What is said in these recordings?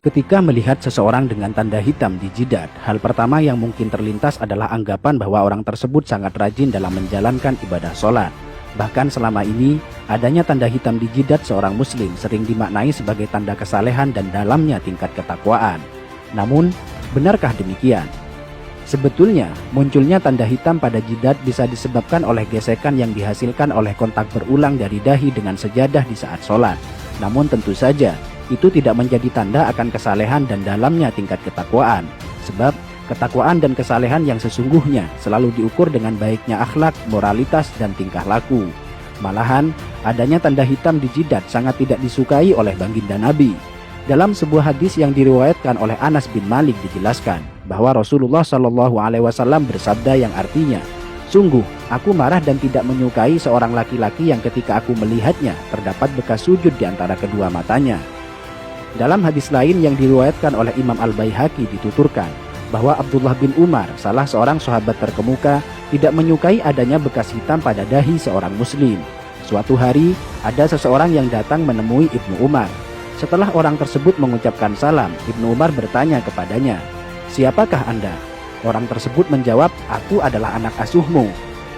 Ketika melihat seseorang dengan tanda hitam di jidat, hal pertama yang mungkin terlintas adalah anggapan bahwa orang tersebut sangat rajin dalam menjalankan ibadah sholat. Bahkan selama ini, adanya tanda hitam di jidat seorang muslim sering dimaknai sebagai tanda kesalehan dan dalamnya tingkat ketakwaan. Namun, benarkah demikian? Sebetulnya, munculnya tanda hitam pada jidat bisa disebabkan oleh gesekan yang dihasilkan oleh kontak berulang dari dahi dengan sejadah di saat sholat. Namun tentu saja, itu tidak menjadi tanda akan kesalehan dan dalamnya tingkat ketakwaan. Sebab, ketakwaan dan kesalehan yang sesungguhnya selalu diukur dengan baiknya akhlak, moralitas, dan tingkah laku. Malahan, adanya tanda hitam di jidat sangat tidak disukai oleh baginda Nabi. Dalam sebuah hadis yang diriwayatkan oleh Anas bin Malik dijelaskan bahwa Rasulullah SAW bersabda yang artinya, "Sungguh, aku marah dan tidak menyukai seorang laki-laki yang ketika aku melihatnya terdapat bekas sujud di antara kedua matanya." Dalam hadis lain yang diriwayatkan oleh Imam Al-Baihaqi dituturkan bahwa Abdullah bin Umar, salah seorang sahabat terkemuka, tidak menyukai adanya bekas hitam pada dahi seorang muslim. Suatu hari, ada seseorang yang datang menemui Ibnu Umar. Setelah orang tersebut mengucapkan salam, Ibnu Umar bertanya kepadanya, "Siapakah Anda?" Orang tersebut menjawab, "Aku adalah anak asuhmu."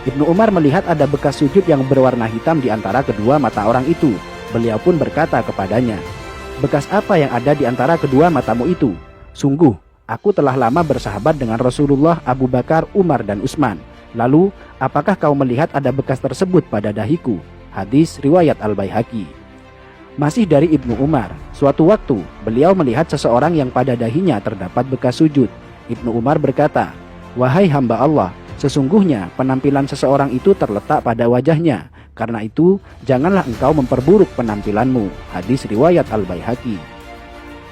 Ibnu Umar melihat ada bekas sujud yang berwarna hitam di antara kedua mata orang itu. Beliau pun berkata kepadanya, "Bekas apa yang ada di antara kedua matamu itu?" "Sungguh, aku telah lama bersahabat dengan Rasulullah, Abu Bakar, Umar, dan Utsman. Lalu, apakah kau melihat ada bekas tersebut pada dahiku?" Hadis riwayat Al-Baihaqi. Masih dari Ibnu Umar, suatu waktu beliau melihat seseorang yang pada dahinya terdapat bekas sujud. Ibnu Umar berkata, "Wahai hamba Allah, sesungguhnya penampilan seseorang itu terletak pada wajahnya. Karena itu, janganlah engkau memperburuk penampilanmu." Hadis riwayat Al-Baihaqi.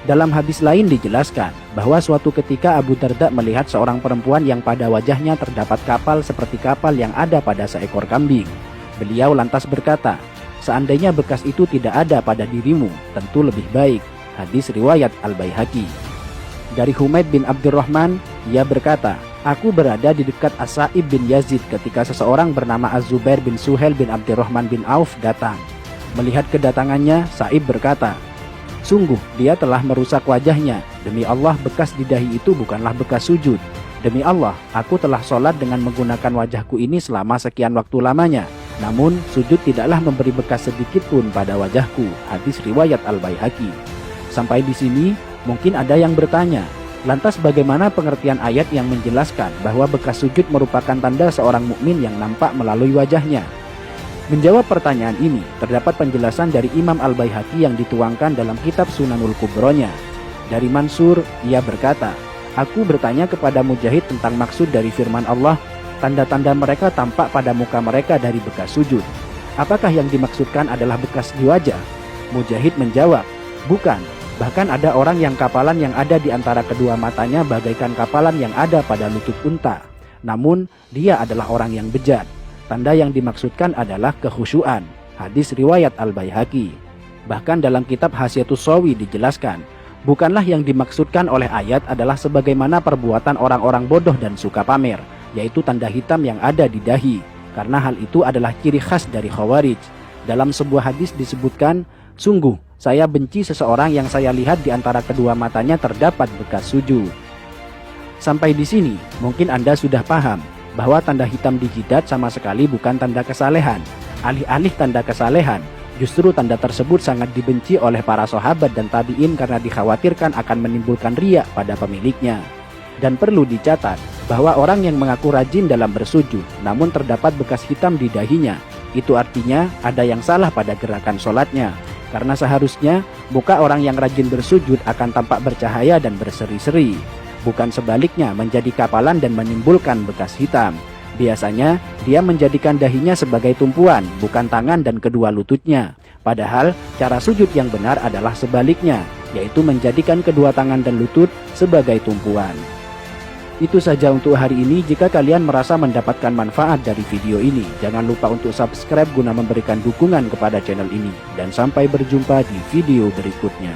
Dalam hadis lain dijelaskan bahwa suatu ketika Abu Darda melihat seorang perempuan yang pada wajahnya terdapat kapal seperti kapal yang ada pada seekor kambing. Beliau lantas berkata, "Seandainya bekas itu tidak ada pada dirimu, tentu lebih baik." Hadis riwayat Al-Baihaqi. Dari Humaid bin Abdurrahman, ia berkata, "Aku berada di dekat As-Sa'ib bin Yazid ketika seseorang bernama Az-Zubair bin Suhail bin Abdurrahman bin Auf datang. Melihat kedatangannya, Sa'ib berkata, 'Sungguh dia telah merusak wajahnya. Demi Allah, bekas di dahi itu bukanlah bekas sujud. Demi Allah, aku telah sholat dengan menggunakan wajahku ini selama sekian waktu lamanya. Namun, sujud tidaklah memberi bekas sedikit pun pada wajahku." Hadis riwayat Al-Baihaqi. Sampai di sini, mungkin ada yang bertanya, lantas bagaimana pengertian ayat yang menjelaskan bahwa bekas sujud merupakan tanda seorang mukmin yang nampak melalui wajahnya? Menjawab pertanyaan ini, terdapat penjelasan dari Imam Al-Baihaqi yang dituangkan dalam kitab Sunanul Kubronya. Dari Mansur, ia berkata, "Aku bertanya kepada Mujahid tentang maksud dari firman Allah, tanda-tanda mereka tampak pada muka mereka dari bekas sujud. Apakah yang dimaksudkan adalah bekas di wajah?" Mujahid menjawab, "Bukan. Bahkan ada orang yang kapalan yang ada di antara kedua matanya bagaikan kapalan yang ada pada lutut unta. Namun, dia adalah orang yang bejat. Tanda yang dimaksudkan adalah kekhusyuan." Hadis riwayat Al-Baihaqi. Bahkan dalam kitab Hasyatus Shawi dijelaskan, bukanlah yang dimaksudkan oleh ayat adalah sebagaimana perbuatan orang-orang bodoh dan suka pamer, yaitu tanda hitam yang ada di dahi, karena hal itu adalah ciri khas dari Khawarij. Dalam sebuah hadis disebutkan, "Sungguh, saya benci seseorang yang saya lihat di antara kedua matanya terdapat bekas sujud." Sampai di sini, mungkin Anda sudah paham bahwa tanda hitam di jidat sama sekali bukan tanda kesalehan. Alih-alih tanda kesalehan, justru tanda tersebut sangat dibenci oleh para sahabat dan tabi'in karena dikhawatirkan akan menimbulkan riya pada pemiliknya. Dan perlu dicatat bahwa orang yang mengaku rajin dalam bersujud namun terdapat bekas hitam di dahinya, itu artinya ada yang salah pada gerakan sholatnya. Karena seharusnya muka orang yang rajin bersujud akan tampak bercahaya dan berseri-seri, bukan sebaliknya menjadi kapalan dan menimbulkan bekas hitam. Biasanya dia menjadikan dahinya sebagai tumpuan, bukan tangan dan kedua lututnya. Padahal cara sujud yang benar adalah sebaliknya, yaitu menjadikan kedua tangan dan lutut sebagai tumpuan. Itu saja untuk hari ini. Jika kalian merasa mendapatkan manfaat dari video ini, jangan lupa untuk subscribe guna memberikan dukungan kepada channel ini. Dan sampai berjumpa di video berikutnya.